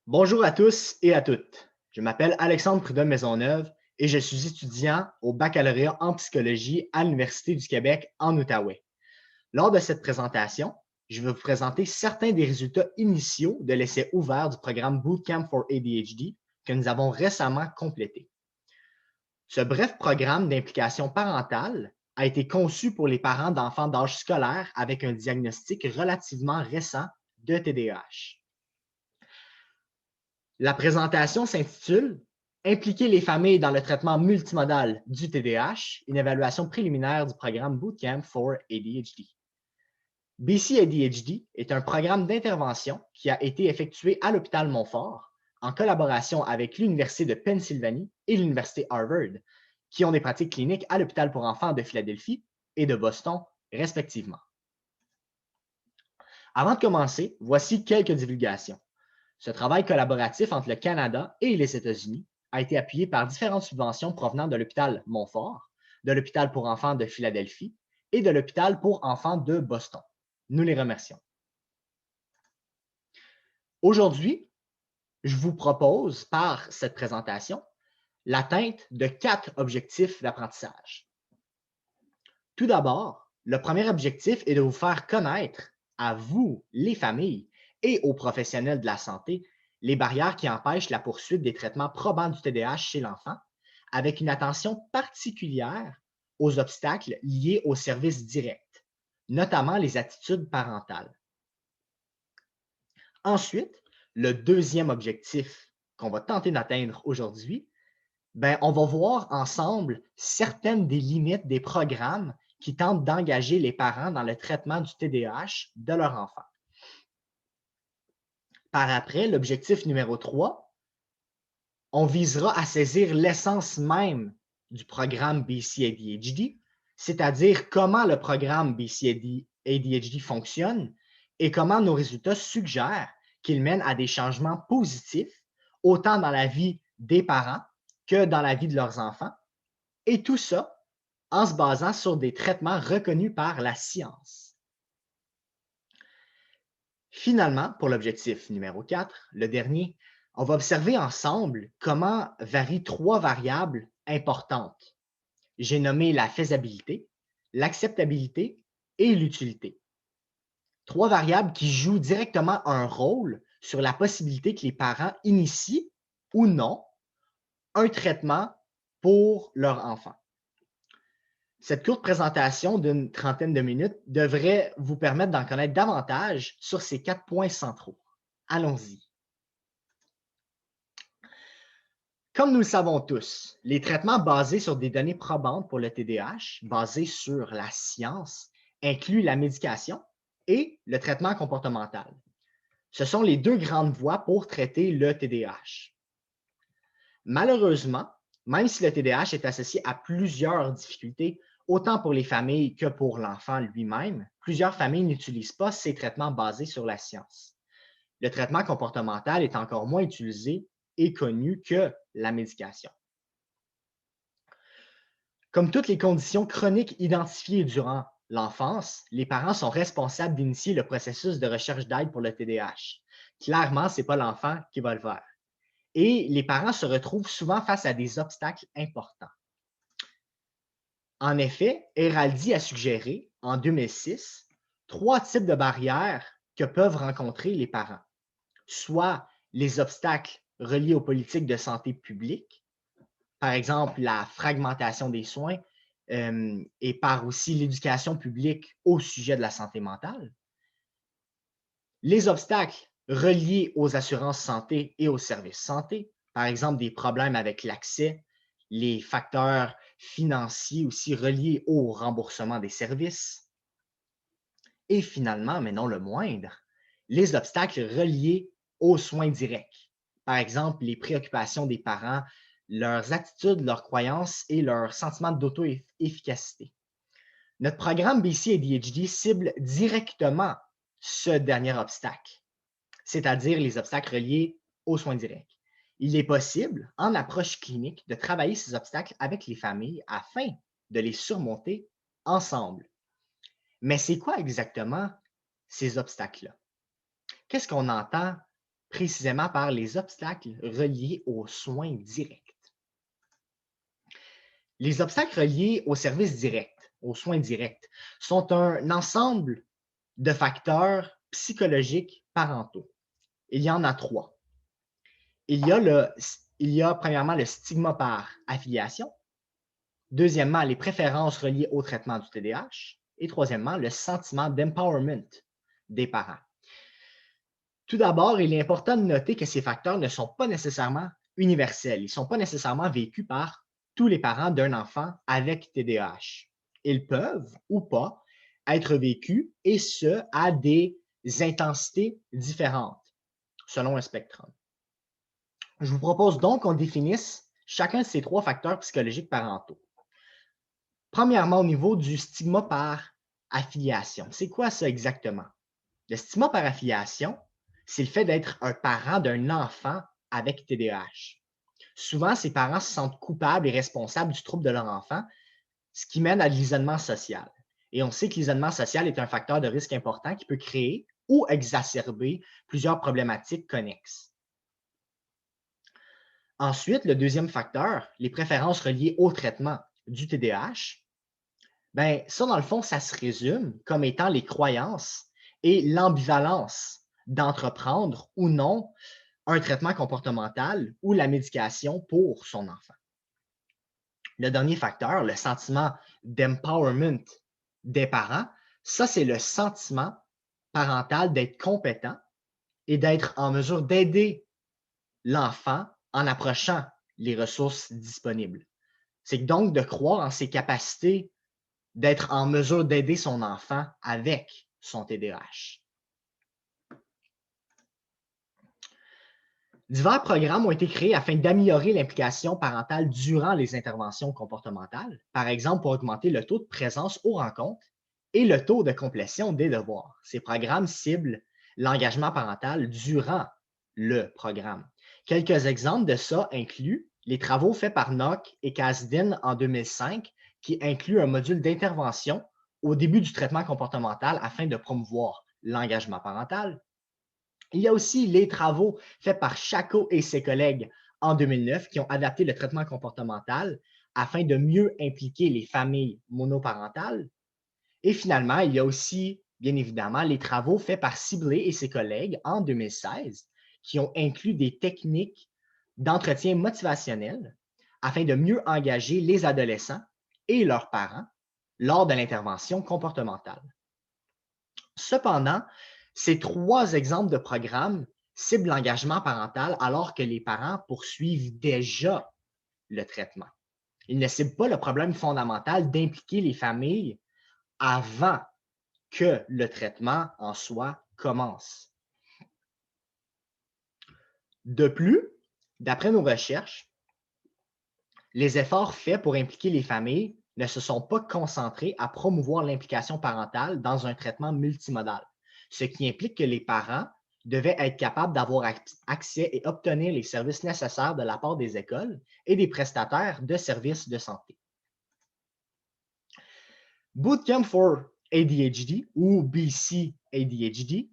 Bonjour à tous et à toutes. Je m'appelle Alexandre Prudhomme-Maisonneuve et je suis étudiant au baccalauréat en psychologie à l'Université du Québec en Outaouais. Lors de cette présentation, je vais vous présenter certains des résultats initiaux de l'essai ouvert du programme Bootcamp for ADHD que nous avons récemment complété. Ce bref programme d'implication parentale a été conçu pour les parents d'enfants d'âge scolaire avec un diagnostic relativement récent de TDAH. La présentation s'intitule Impliquer les familles dans le traitement multimodal du TDAH, une évaluation préliminaire du programme Bootcamp for ADHD. BC ADHD est un programme d'intervention qui a été effectué à l'hôpital Montfort en collaboration avec l'Université de Pennsylvanie et l'Université Harvard, qui ont des pratiques cliniques à l'hôpital pour enfants de Philadelphie et de Boston, respectivement. Avant de commencer, voici quelques divulgations. Ce travail collaboratif entre le Canada et les États-Unis a été appuyé par différentes subventions provenant de l'hôpital Montfort, de l'hôpital pour enfants de Philadelphie et de l'hôpital pour enfants de Boston. Nous les remercions. Aujourd'hui, je vous propose, par cette présentation, l'atteinte de 4 objectifs d'apprentissage. Tout d'abord, le premier objectif est de vous faire connaître à vous, les familles, et aux professionnels de la santé, les barrières qui empêchent la poursuite des traitements probants du TDAH chez l'enfant, avec une attention particulière aux obstacles liés aux services directs, notamment les attitudes parentales. Ensuite, le deuxième objectif qu'on va tenter d'atteindre aujourd'hui, on va voir ensemble certaines des limites des programmes qui tentent d'engager les parents dans le traitement du TDAH de leur enfant. Par après, l'objectif numéro 3, on visera à saisir l'essence même du programme BC-ADHD, c'est-à-dire comment le programme BC-ADHD fonctionne et comment nos résultats suggèrent qu'il mène à des changements positifs, autant dans la vie des parents que dans la vie de leurs enfants, et tout ça en se basant sur des traitements reconnus par la science. Finalement, pour l'objectif numéro 4, le dernier, on va observer ensemble comment varient 3 variables importantes. J'ai nommé la faisabilité, l'acceptabilité et l'utilité. 3 variables qui jouent directement un rôle sur la possibilité que les parents initient ou non un traitement pour leur enfant. Cette courte présentation d'une trentaine de minutes devrait vous permettre d'en connaître davantage sur ces 4 points centraux. Allons-y. Comme nous le savons tous, les traitements basés sur des données probantes pour le TDAH, basés sur la science, incluent la médication et le traitement comportemental. Ce sont les 2 grandes voies pour traiter le TDAH. Malheureusement, même si le TDAH est associé à plusieurs difficultés, autant pour les familles que pour l'enfant lui-même, plusieurs familles n'utilisent pas ces traitements basés sur la science. Le traitement comportemental est encore moins utilisé et connu que la médication. Comme toutes les conditions chroniques identifiées durant l'enfance, les parents sont responsables d'initier le processus de recherche d'aide pour le TDAH. Clairement, ce n'est pas l'enfant qui va le faire. Et les parents se retrouvent souvent face à des obstacles importants. En effet, Eraldi a suggéré, en 2006, 3 types de barrières que peuvent rencontrer les parents, soit les obstacles reliés aux politiques de santé publique, par exemple la fragmentation des soins et par aussi l'éducation publique au sujet de la santé mentale, les obstacles reliés aux assurances santé et aux services santé, par exemple des problèmes avec l'accès, les facteurs financiers aussi reliés au remboursement des services. Et finalement, mais non le moindre, les obstacles reliés aux soins directs. Par exemple, les préoccupations des parents, leurs attitudes, leurs croyances et leurs sentiments d'auto-efficacité. Notre programme BC ADHD cible directement ce dernier obstacle, c'est-à-dire les obstacles reliés aux soins directs. Il est possible, en approche clinique, de travailler ces obstacles avec les familles afin de les surmonter ensemble. Mais c'est quoi exactement ces obstacles-là? Qu'est-ce qu'on entend précisément par les obstacles reliés aux soins directs. Les obstacles reliés aux services directs, aux soins directs, sont un ensemble de facteurs psychologiques parentaux. Il y en a 3. Il y a premièrement le stigma par affiliation, deuxièmement, les préférences reliées au traitement du TDAH et troisièmement, le sentiment d'empowerment des parents. Tout d'abord, il est important de noter que ces facteurs ne sont pas nécessairement universels. Ils ne sont pas nécessairement vécus par tous les parents d'un enfant avec TDAH. Ils peuvent ou pas être vécus et ce, à des intensités différentes selon un spectrum. Je vous propose donc qu'on définisse chacun de ces 3 facteurs psychologiques parentaux. Premièrement, au niveau du stigma par affiliation. C'est quoi ça exactement? Le stigma par affiliation, c'est le fait d'être un parent d'un enfant avec TDAH. Souvent, ces parents se sentent coupables et responsables du trouble de leur enfant, ce qui mène à l'isolement social. Et on sait que l'isolement social est un facteur de risque important qui peut créer ou exacerber plusieurs problématiques connexes. Ensuite, le deuxième facteur, les préférences reliées au traitement du TDAH, ben, ça, dans le fond, ça se résume comme étant les croyances et l'ambivalence d'entreprendre ou non un traitement comportemental ou la médication pour son enfant. Le dernier facteur, le sentiment d'empowerment des parents, ça, c'est le sentiment parental d'être compétent et d'être en mesure d'aider l'enfant en approchant les ressources disponibles. C'est donc de croire en ses capacités d'être en mesure d'aider son enfant avec son TDAH. Divers programmes ont été créés afin d'améliorer l'implication parentale durant les interventions comportementales, par exemple pour augmenter le taux de présence aux rencontres et le taux de complétion des devoirs. Ces programmes ciblent l'engagement parental durant le programme. Quelques exemples de ça incluent les travaux faits par Nock et Kasdin en 2005, qui incluent un module d'intervention au début du traitement comportemental afin de promouvoir l'engagement parental. Il y a aussi les travaux faits par Chacot et ses collègues en 2009 qui ont adapté le traitement comportemental afin de mieux impliquer les familles monoparentales. Et finalement, il y a aussi, bien évidemment, les travaux faits par Sibley et ses collègues en 2016 qui ont inclus des techniques d'entretien motivationnel afin de mieux engager les adolescents et leurs parents lors de l'intervention comportementale. Cependant, ces 3 exemples de programmes ciblent l'engagement parental alors que les parents poursuivent déjà le traitement. Ils ne ciblent pas le problème fondamental d'impliquer les familles avant que le traitement en soi commence. De plus, d'après nos recherches, les efforts faits pour impliquer les familles ne se sont pas concentrés à promouvoir l'implication parentale dans un traitement multimodal, ce qui implique que les parents devaient être capables d'avoir accès et obtenir les services nécessaires de la part des écoles et des prestataires de services de santé. Bootcamp for ADHD ou BC ADHD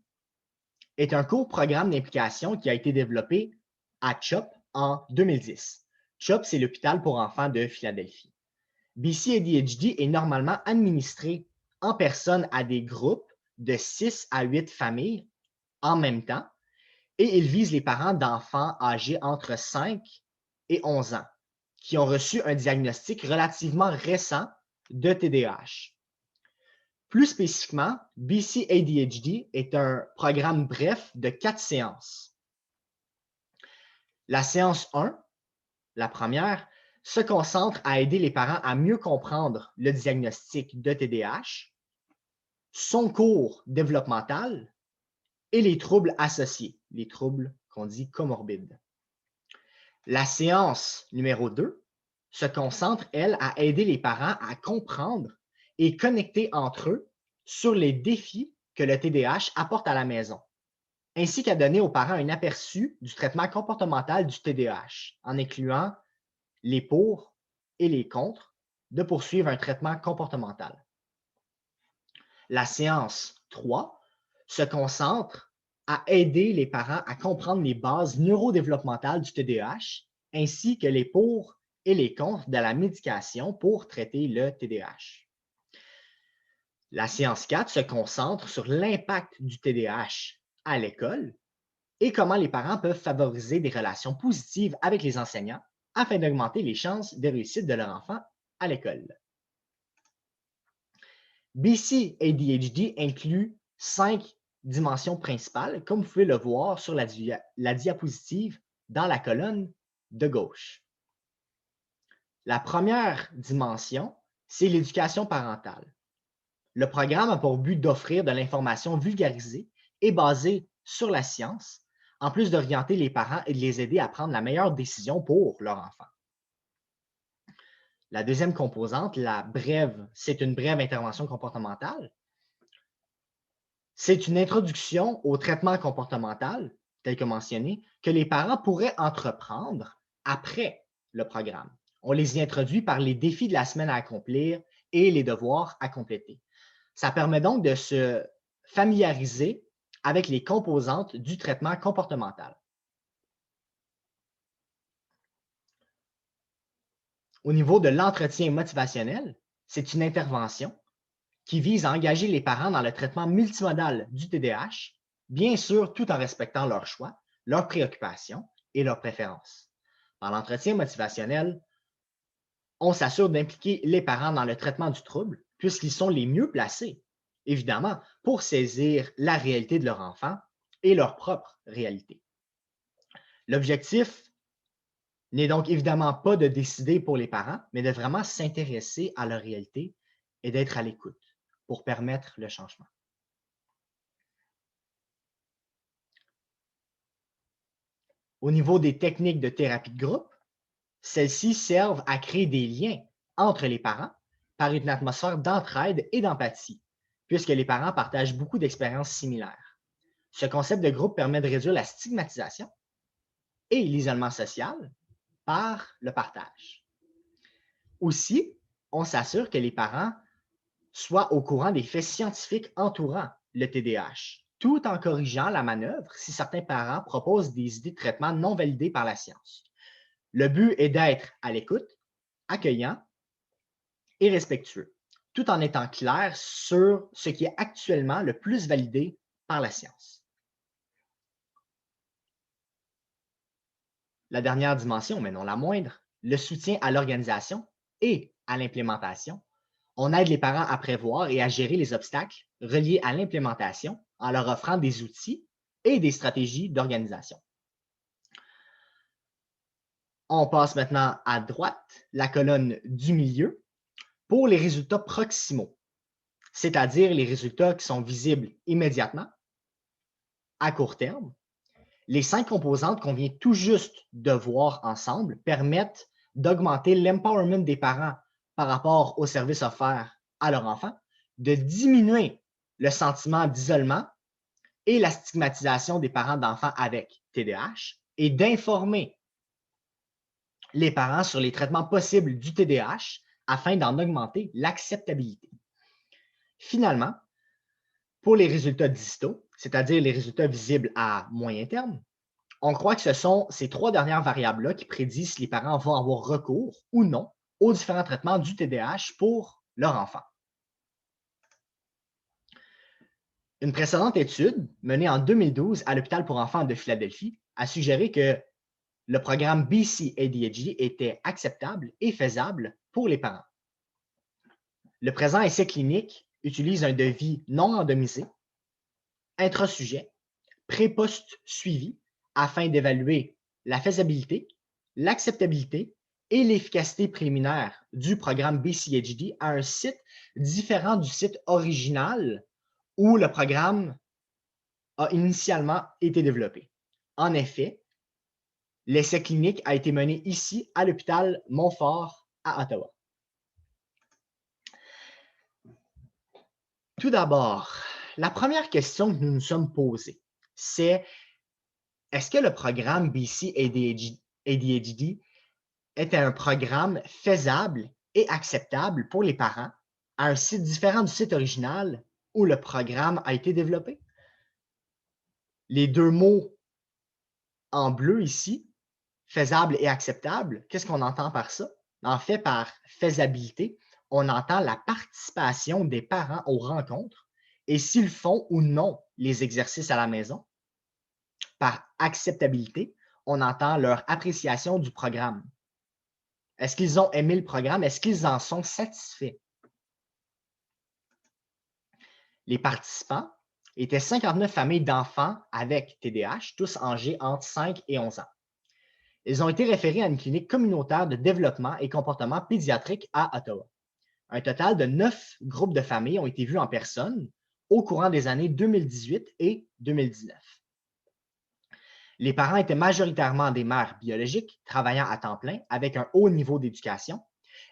est un court programme d'implication qui a été développé à CHOP en 2010. CHOP, c'est l'hôpital pour enfants de Philadelphie. BC ADHD est normalement administré en personne à des groupes de 6 à 8 familles en même temps et il vise les parents d'enfants âgés entre 5 et 11 ans qui ont reçu un diagnostic relativement récent de TDAH. Plus spécifiquement, BC ADHD est un programme bref de 4 séances. La séance 1, la première, se concentre à aider les parents à mieux comprendre le diagnostic de TDAH, son cours développemental et les troubles associés, les troubles qu'on dit comorbides. La séance numéro 2 se concentre, elle, à aider les parents à comprendre et connecter entre eux sur les défis que le TDAH apporte à la maison, ainsi qu'à donner aux parents un aperçu du traitement comportemental du TDAH, en incluant les pour et les contre de poursuivre un traitement comportemental. La séance 3 se concentre à aider les parents à comprendre les bases neurodéveloppementales du TDAH, ainsi que les pour et les contre de la médication pour traiter le TDAH. La séance 4 se concentre sur l'impact du TDAH à l'école et comment les parents peuvent favoriser des relations positives avec les enseignants afin d'augmenter les chances de réussite de leur enfant à l'école. BC ADHD inclut 5 dimensions principales, comme vous pouvez le voir sur la diapositive dans la colonne de gauche. La première dimension, c'est l'éducation parentale. Le programme a pour but d'offrir de l'information vulgarisée et basée sur la science, en plus d'orienter les parents et de les aider à prendre la meilleure décision pour leur enfant. La deuxième composante, la brève, c'est une brève intervention comportementale. C'est une introduction au traitement comportemental, tel que mentionné, que les parents pourraient entreprendre après le programme. On les y introduit par les défis de la semaine à accomplir et les devoirs à compléter. Ça permet donc de se familiariser avec les composantes du traitement comportemental. Au niveau de l'entretien motivationnel, c'est une intervention qui vise à engager les parents dans le traitement multimodal du TDAH, bien sûr tout en respectant leurs choix, leurs préoccupations et leurs préférences. Dans l'entretien motivationnel, on s'assure d'impliquer les parents dans le traitement du trouble, puisqu'ils sont les mieux placés, évidemment, pour saisir la réalité de leur enfant et leur propre réalité. L'objectif n'est donc évidemment pas de décider pour les parents, mais de vraiment s'intéresser à leur réalité et d'être à l'écoute pour permettre le changement. Au niveau des techniques de thérapie de groupe, celles-ci servent à créer des liens entre les parents par une atmosphère d'entraide et d'empathie, puisque les parents partagent beaucoup d'expériences similaires. Ce concept de groupe permet de réduire la stigmatisation et l'isolement social par le partage. Aussi, on s'assure que les parents soient au courant des faits scientifiques entourant le TDAH, tout en corrigeant la manœuvre si certains parents proposent des idées de traitement non validées par la science. Le but est d'être à l'écoute, accueillant et respectueux, tout en étant clair sur ce qui est actuellement le plus validé par la science. La dernière dimension, mais non la moindre, le soutien à l'organisation et à l'implémentation. On aide les parents à prévoir et à gérer les obstacles reliés à l'implémentation en leur offrant des outils et des stratégies d'organisation. On passe maintenant à droite, la colonne du milieu, pour les résultats proximaux, c'est-à-dire les résultats qui sont visibles immédiatement, à court terme. Les 5 composantes qu'on vient tout juste de voir ensemble permettent d'augmenter l'empowerment des parents par rapport aux services offerts à leur enfant, de diminuer le sentiment d'isolement et la stigmatisation des parents d'enfants avec TDAH et d'informer les parents sur les traitements possibles du TDAH afin d'en augmenter l'acceptabilité. Finalement, pour les résultats distaux, c'est-à-dire les résultats visibles à moyen terme, on croit que ce sont ces 3 dernières variables-là qui prédisent si les parents vont avoir recours ou non aux différents traitements du TDAH pour leur enfant. Une précédente étude menée en 2012 à l'hôpital pour enfants de Philadelphie a suggéré que le programme BC ADHD était acceptable et faisable pour les parents. Le présent essai clinique utilise un devis non randomisé, intrasujet, pré-post suivi afin d'évaluer la faisabilité, l'acceptabilité et l'efficacité préliminaire du programme BCHD à un site différent du site original où le programme a initialement été développé. En effet, l'essai clinique a été mené ici à l'hôpital Montfort à Ottawa. Tout d'abord, la première question que nous nous sommes posées, c'est est-ce que le programme BC ADHD est un programme faisable et acceptable pour les parents à un site différent du site original où le programme a été développé? Les deux mots en bleu ici, faisable et acceptable, qu'est-ce qu'on entend par ça? En fait, par faisabilité, on entend la participation des parents aux rencontres et s'ils font ou non les exercices à la maison. Par acceptabilité, on entend leur appréciation du programme. Est-ce qu'ils ont aimé le programme? Est-ce qu'ils en sont satisfaits? Les participants étaient 59 familles d'enfants avec TDAH, tous âgés entre 5 et 11 ans. Ils ont été référés à une clinique communautaire de développement et comportement pédiatrique à Ottawa. Un total de 9 groupes de familles ont été vus en personne au courant des années 2018 et 2019. Les parents étaient majoritairement des mères biologiques travaillant à temps plein avec un haut niveau d'éducation.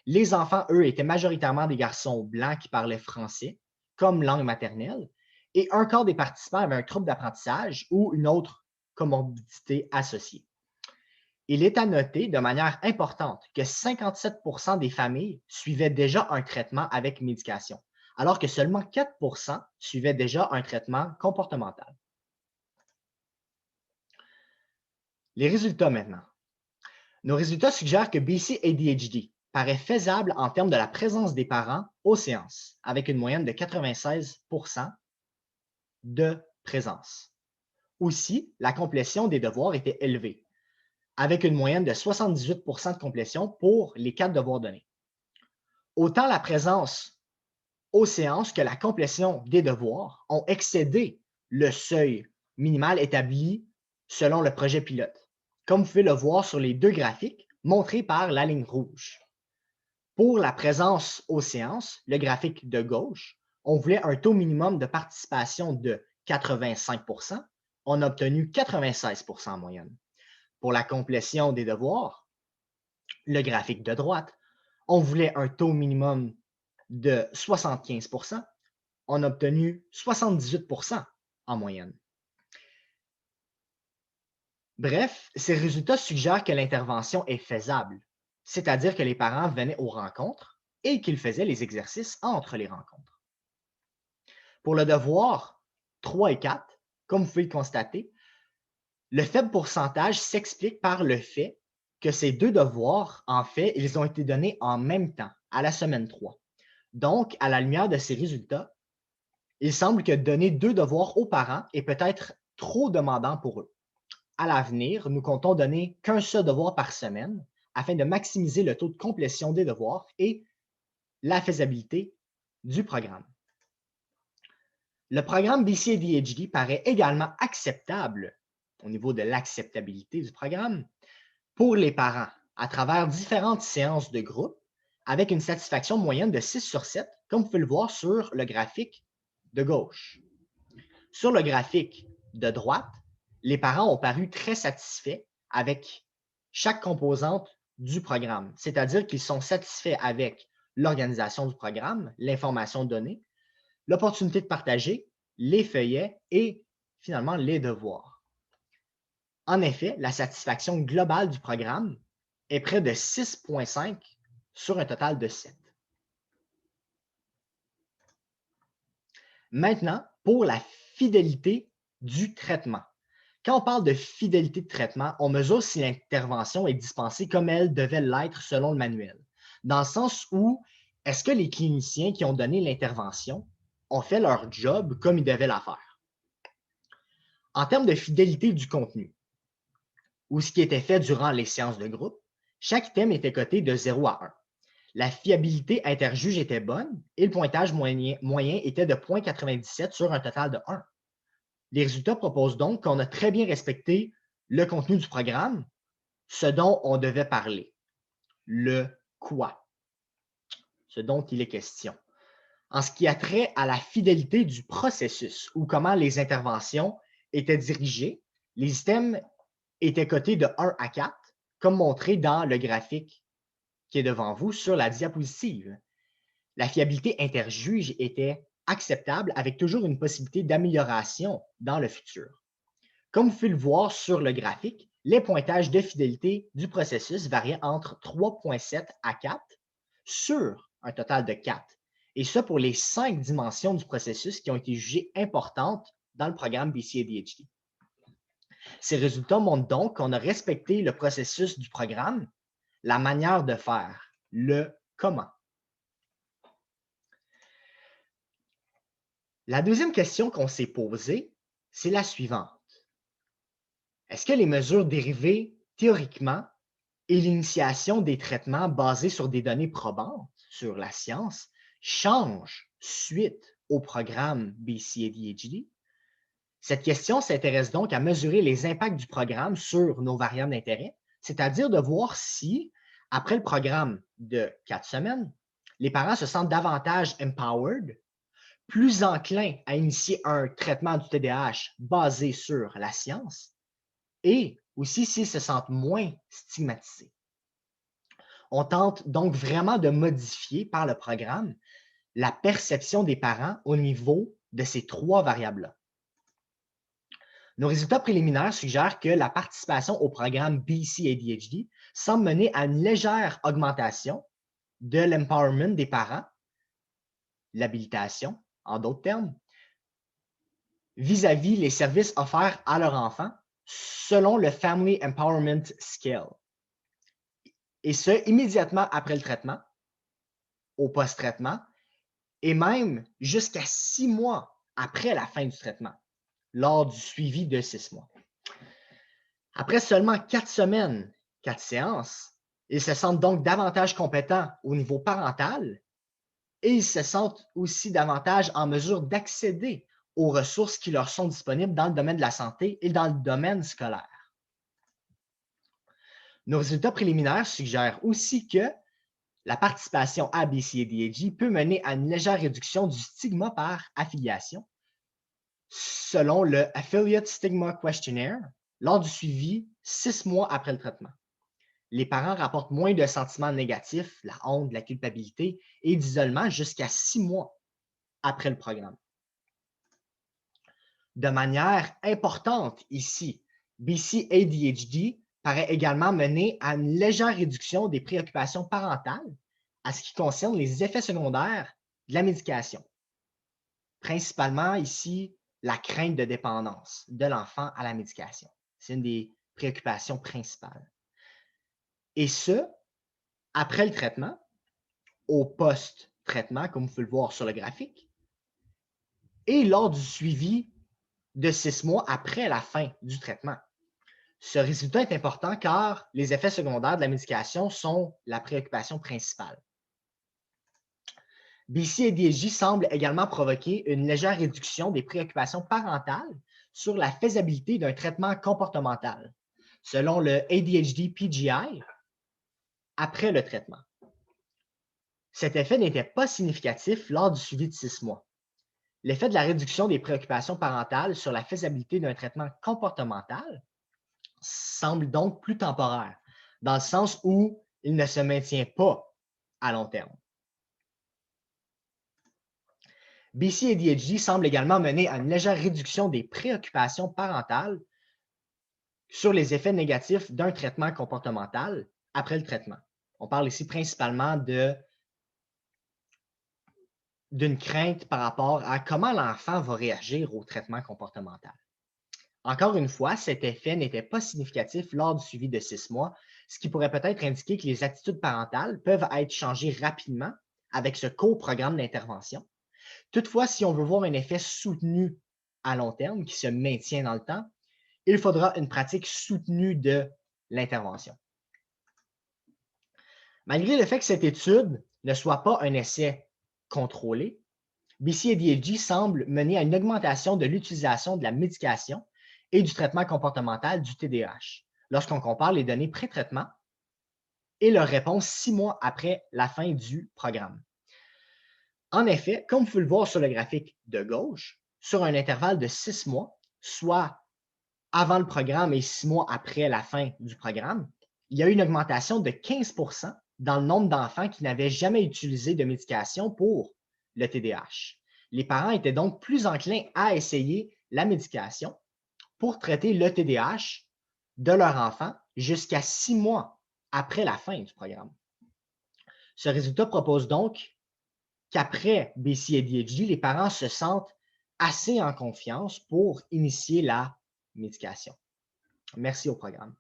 Les enfants, eux, étaient majoritairement des garçons blancs qui parlaient français comme langue maternelle et un quart des participants avaient un trouble d'apprentissage ou une autre comorbidité associée. Il est à noter de manière importante que 57 des familles suivaient déjà un traitement avec médication, alors que seulement 4 suivaient déjà un traitement comportemental. Les résultats maintenant. Nos résultats suggèrent que BC ADHD paraît faisable en termes de la présence des parents aux séances, avec une moyenne de 96 de présence. Aussi, la complétion des devoirs était élevée, avec une moyenne de 78 de complétion pour les 4 devoirs donnés. Autant la présence aux séances que la complétion des devoirs ont excédé le seuil minimal établi selon le projet pilote, comme vous pouvez le voir sur les deux graphiques montrés par la ligne rouge. Pour la présence aux séances, le graphique de gauche, on voulait un taux minimum de participation de 85 on a obtenu 96 en moyenne. Pour la complétion des devoirs, le graphique de droite, on voulait un taux minimum de 75 on a obtenu 78 en moyenne. Bref, ces résultats suggèrent que l'intervention est faisable, c'est-à-dire que les parents venaient aux rencontres et qu'ils faisaient les exercices entre les rencontres. Pour le devoir 3 et 4, comme vous pouvez le constater, le faible pourcentage s'explique par le fait que ces deux devoirs, en fait, ils ont été donnés en même temps, à la semaine 3. Donc, à la lumière de ces résultats, il semble que donner 2 devoirs aux parents est peut-être trop demandant pour eux. À l'avenir, nous comptons donner qu'un seul devoir par semaine afin de maximiser le taux de complétion des devoirs et la faisabilité du programme. Le programme BC-ADHD paraît également acceptable au niveau de l'acceptabilité du programme pour les parents à travers différentes séances de groupe avec une satisfaction moyenne de 6 sur 7, comme vous pouvez le voir sur le graphique de gauche. Sur le graphique de droite, les parents ont paru très satisfaits avec chaque composante du programme, c'est-à-dire qu'ils sont satisfaits avec l'organisation du programme, l'information donnée, l'opportunité de partager, les feuillets et finalement les devoirs. En effet, la satisfaction globale du programme est près de 6,5 sur un total de 7. Maintenant, pour la fidélité du traitement. Quand on parle de fidélité de traitement, on mesure si l'intervention est dispensée comme elle devait l'être selon le manuel. Dans le sens où, est-ce que les cliniciens qui ont donné l'intervention ont fait leur job comme ils devaient la faire? En termes de fidélité du contenu, ou ce qui était fait durant les séances de groupe, chaque thème était coté de 0 à 1. La fiabilité interjuge était bonne et le pointage moyen était de 0,97 sur un total de 1. Les résultats proposent donc qu'on a très bien respecté le contenu du programme, ce dont on devait parler, le quoi, ce dont il est question. En ce qui a trait à la fidélité du processus ou comment les interventions étaient dirigées, les items étaient cotés de 1 à 4, comme montré dans le graphique qui est devant vous sur la diapositive. La fiabilité interjuge était acceptable avec toujours une possibilité d'amélioration dans le futur. Comme vous pouvez le voir sur le graphique, les pointages de fidélité du processus variaient entre 3,7 à 4 sur un total de 4, et ce pour les 5 dimensions du processus qui ont été jugées importantes dans le programme BC-ADHD. Ces résultats montrent donc qu'on a respecté le processus du programme, la manière de faire, le comment. La deuxième question qu'on s'est posée, c'est la suivante. Est-ce que les mesures dérivées théoriquement et l'initiation des traitements basés sur des données probantes, sur la science, changent suite au programme BC-ADHD? Cette question s'intéresse donc à mesurer les impacts du programme sur nos variables d'intérêt, c'est-à-dire de voir si, après le programme de 4 semaines, les parents se sentent davantage empowered, plus enclins à initier un traitement du TDAH basé sur la science, et aussi s'ils se sentent moins stigmatisés. On tente donc vraiment de modifier par le programme la perception des parents au niveau de ces 3 variables-là. Nos résultats préliminaires suggèrent que la participation au programme BC-ADHD semble mener à une légère augmentation de l'empowerment des parents, l'habilitation, en d'autres termes, vis-à-vis les services offerts à leur enfant selon le Family Empowerment Scale. Et ce, immédiatement après le traitement, au post-traitement, et même jusqu'à 6 mois après la fin du traitement, lors du suivi de 6 mois. Après seulement 4 semaines, 4 séances, ils se sentent donc davantage compétents au niveau parental et ils se sentent aussi davantage en mesure d'accéder aux ressources qui leur sont disponibles dans le domaine de la santé et dans le domaine scolaire. Nos résultats préliminaires suggèrent aussi que la participation à BC-ADHD peut mener à une légère réduction du stigma par affiliation, selon le Affiliate Stigma Questionnaire, lors du suivi 6 mois après le traitement. Les parents rapportent moins de sentiments négatifs, la honte, la culpabilité et d'isolement jusqu'à 6 mois après le programme. De manière importante ici, BC-ADHD paraît également mener à une légère réduction des préoccupations parentales à ce qui concerne les effets secondaires de la médication. Principalement ici, la crainte de dépendance de l'enfant à la médication. C'est une des préoccupations principales. Et ce, après le traitement, au post-traitement, comme vous pouvez le voir sur le graphique, et lors du suivi de 6 mois après la fin du traitement. Ce résultat est important car les effets secondaires de la médication sont la préoccupation principale. BC-ADHD semble également provoquer une légère réduction des préoccupations parentales sur la faisabilité d'un traitement comportemental, selon le ADHD PGI, après le traitement. Cet effet n'était pas significatif lors du suivi de 6 mois. L'effet de la réduction des préoccupations parentales sur la faisabilité d'un traitement comportemental semble donc plus temporaire, dans le sens où il ne se maintient pas à long terme. BC-ADHD semble également mener à une légère réduction des préoccupations parentales sur les effets négatifs d'un traitement comportemental après le traitement. On parle ici principalement d'une crainte par rapport à comment l'enfant va réagir au traitement comportemental. Encore une fois, cet effet n'était pas significatif lors du suivi de 6 mois, ce qui pourrait peut-être indiquer que les attitudes parentales peuvent être changées rapidement avec ce court programme d'intervention. Toutefois, si on veut voir un effet soutenu à long terme qui se maintient dans le temps, il faudra une pratique soutenue de l'intervention. Malgré le fait que cette étude ne soit pas un essai contrôlé, BC-ADHD semble mener à une augmentation de l'utilisation de la médication et du traitement comportemental du TDAH lorsqu'on compare les données pré-traitement et leur réponse 6 mois après la fin du programme. En effet, comme vous pouvez le voir sur le graphique de gauche, sur un intervalle de 6 mois, soit avant le programme et 6 mois après la fin du programme, il y a eu une augmentation de 15% dans le nombre d'enfants qui n'avaient jamais utilisé de médication pour le TDAH. Les parents étaient donc plus enclins à essayer la médication pour traiter le TDAH de leur enfant jusqu'à 6 mois après la fin du programme. Ce résultat propose donc qu'après BC-ADHD, les parents se sentent assez en confiance pour initier la médication. Merci au programme.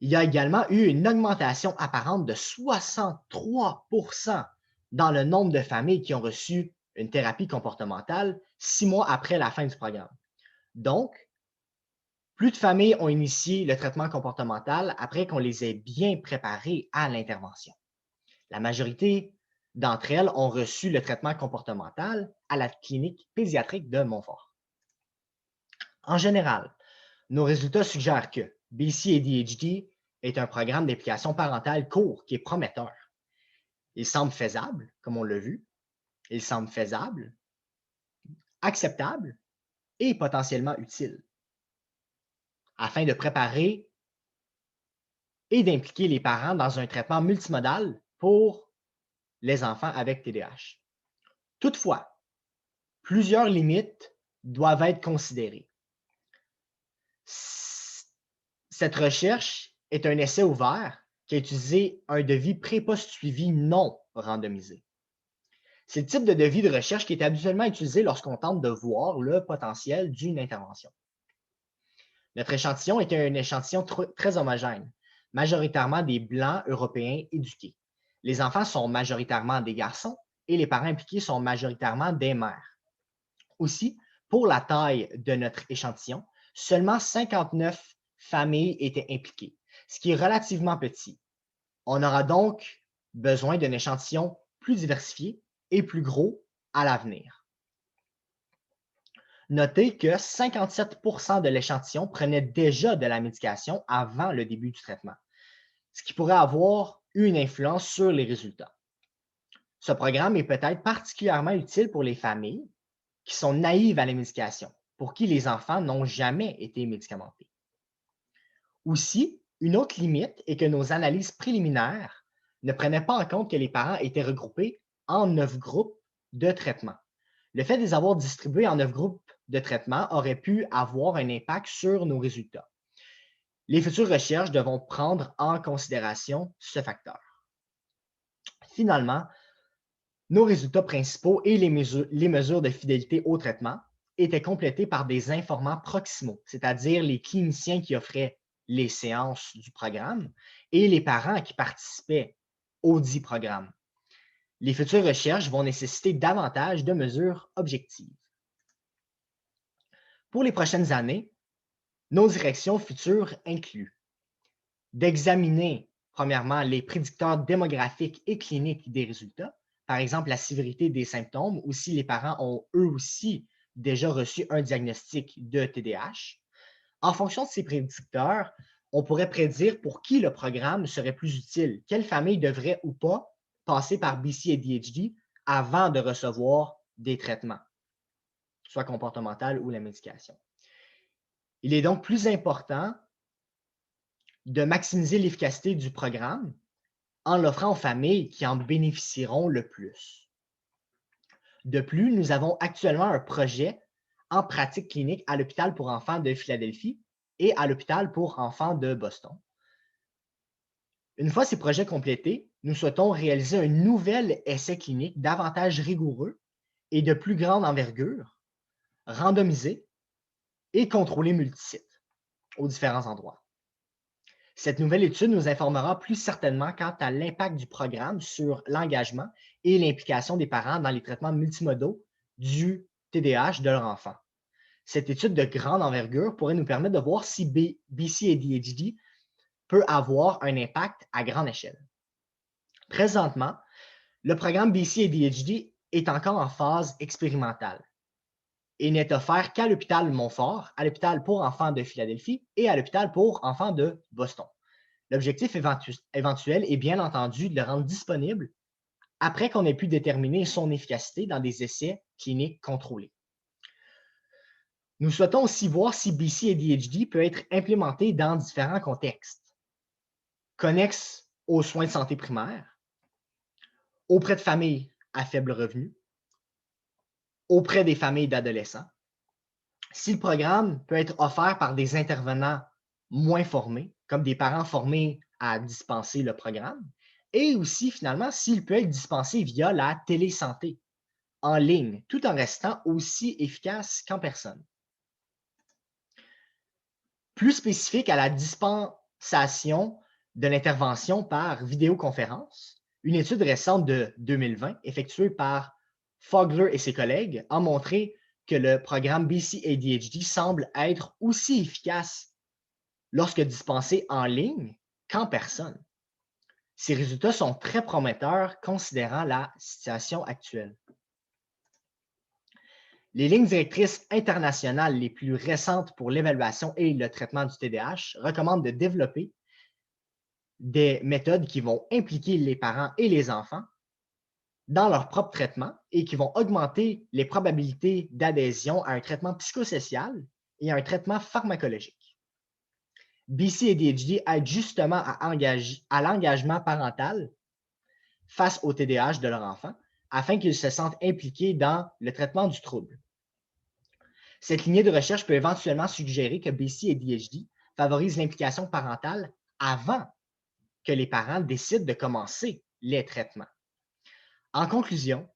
Il y a également eu une augmentation apparente de 63 dans le nombre de familles qui ont reçu une thérapie comportementale 6 mois après la fin du programme. Donc, plus de familles ont initié le traitement comportemental après qu'on les ait bien préparées à l'intervention. La majorité d'entre elles ont reçu le traitement comportemental à la clinique pédiatrique de Montfort. En général, nos résultats suggèrent que BC ADHD est un programme d'implication parentale court qui est prometteur. Il semble faisable, comme on l'a vu. Il semble faisable, acceptable et potentiellement utile afin de préparer et d'impliquer les parents dans un traitement multimodal pour les enfants avec TDAH. Toutefois, plusieurs limites doivent être considérées. Cette recherche est un essai ouvert qui a utilisé un devis pré-post suivi non randomisé. C'est le type de devis de recherche qui est habituellement utilisé lorsqu'on tente de voir le potentiel d'une intervention. Notre échantillon est un échantillon très homogène, majoritairement des Blancs européens éduqués. Les enfants sont majoritairement des garçons et les parents impliqués sont majoritairement des mères. Aussi, pour la taille de notre échantillon, seulement 59 familles étaient impliquées, ce qui est relativement petit. On aura donc besoin d'un échantillon plus diversifié et plus gros à l'avenir. Notez que 57 de l'échantillon prenait déjà de la médication avant le début du traitement, ce qui pourrait avoir une influence sur les résultats. Ce programme est peut-être particulièrement utile pour les familles qui sont naïves à la médication, pour qui les enfants n'ont jamais été médicamentés. Aussi, une autre limite est que nos analyses préliminaires ne prenaient pas en compte que les parents étaient regroupés en 9 groupes de traitement. Le fait de les avoir distribués en 9 groupes de traitement aurait pu avoir un impact sur nos résultats. Les futures recherches devront prendre en considération ce facteur. Finalement, nos résultats principaux et les mesures de fidélité au traitement étaient complétés par des informant proximaux, c'est-à-dire les cliniciens qui offraient les séances du programme et les parents qui participaient au dit programme. Les futures recherches vont nécessiter davantage de mesures objectives. Pour les prochaines années, nos directions futures incluent d'examiner, premièrement, les prédicteurs démographiques et cliniques des résultats, par exemple la sévérité des symptômes ou si les parents ont eux aussi déjà reçu un diagnostic de TDAH. En fonction de ces prédicteurs, on pourrait prédire pour qui le programme serait plus utile, quelle famille devrait ou pas passer par BC-ADHD avant de recevoir des traitements, soit comportemental ou la médication. Il est donc plus important de maximiser l'efficacité du programme en l'offrant aux familles qui en bénéficieront le plus. De plus, nous avons actuellement un projet en pratique clinique à l'hôpital pour enfants de Philadelphie et à l'hôpital pour enfants de Boston. Une fois ces projets complétés, nous souhaitons réaliser un nouvel essai clinique davantage rigoureux et de plus grande envergure, randomisé et contrôlé multisite aux différents endroits. Cette nouvelle étude nous informera plus certainement quant à l'impact du programme sur l'engagement et l'implication des parents dans les traitements multimodaux du TDAH de leur enfant. Cette étude de grande envergure pourrait nous permettre de voir si BC-ADHD peut avoir un impact à grande échelle. Présentement, le programme BC-ADHD est encore en phase expérimentale et n'est offert qu'à l'hôpital Montfort, à l'hôpital pour enfants de Philadelphie et à l'hôpital pour enfants de Boston. L'objectif éventuel est bien entendu de le rendre disponible après qu'on ait pu déterminer son efficacité dans des essais cliniques contrôlés. Nous souhaitons aussi voir si BC-ADHD peut être implémenté dans différents contextes, connexes aux soins de santé primaires, auprès de familles à faible revenu, auprès des familles d'adolescents, si le programme peut être offert par des intervenants moins formés, comme des parents formés à dispenser le programme, et aussi finalement s'il peut être dispensé via la télésanté en ligne, tout en restant aussi efficace qu'en personne. Plus spécifique à la dispensation de l'intervention par vidéoconférence, une étude récente de 2020 effectuée par Fogler et ses collègues a montré que le programme BC-ADHD semble être aussi efficace lorsque dispensé en ligne qu'en personne. Ces résultats sont très prometteurs considérant la situation actuelle. Les lignes directrices internationales les plus récentes pour l'évaluation et le traitement du TDAH recommandent de développer des méthodes qui vont impliquer les parents et les enfants dans leur propre traitement et qui vont augmenter les probabilités d'adhésion à un traitement psychosocial et à un traitement pharmacologique. BC-ADHD aide justement à l'engagement parental face au TDAH de leur enfant afin qu'ils se sentent impliqués dans le traitement du trouble. Cette lignée de recherche peut éventuellement suggérer que BC-ADHD favorise l'implication parentale avant que les parents décident de commencer les traitements. En conclusion,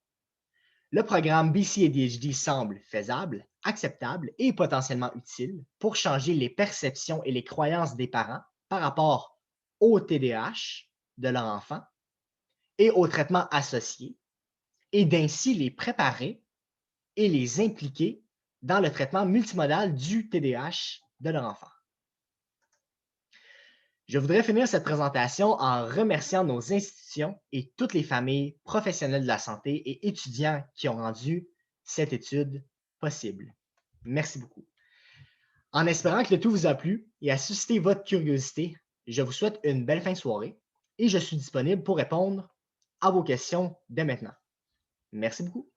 le programme BC-ADHD semble faisable, acceptable et potentiellement utile pour changer les perceptions et les croyances des parents par rapport au TDAH de leur enfant et aux traitements associés, et d'ainsi les préparer et les impliquer dans le traitement multimodal du TDAH de leur enfant. Je voudrais finir cette présentation en remerciant nos institutions et toutes les familles professionnelles de la santé et étudiants qui ont rendu cette étude possible. Merci beaucoup. En espérant que le tout vous a plu et a suscité votre curiosité, je vous souhaite une belle fin de soirée et je suis disponible pour répondre à vos questions dès maintenant. Merci beaucoup.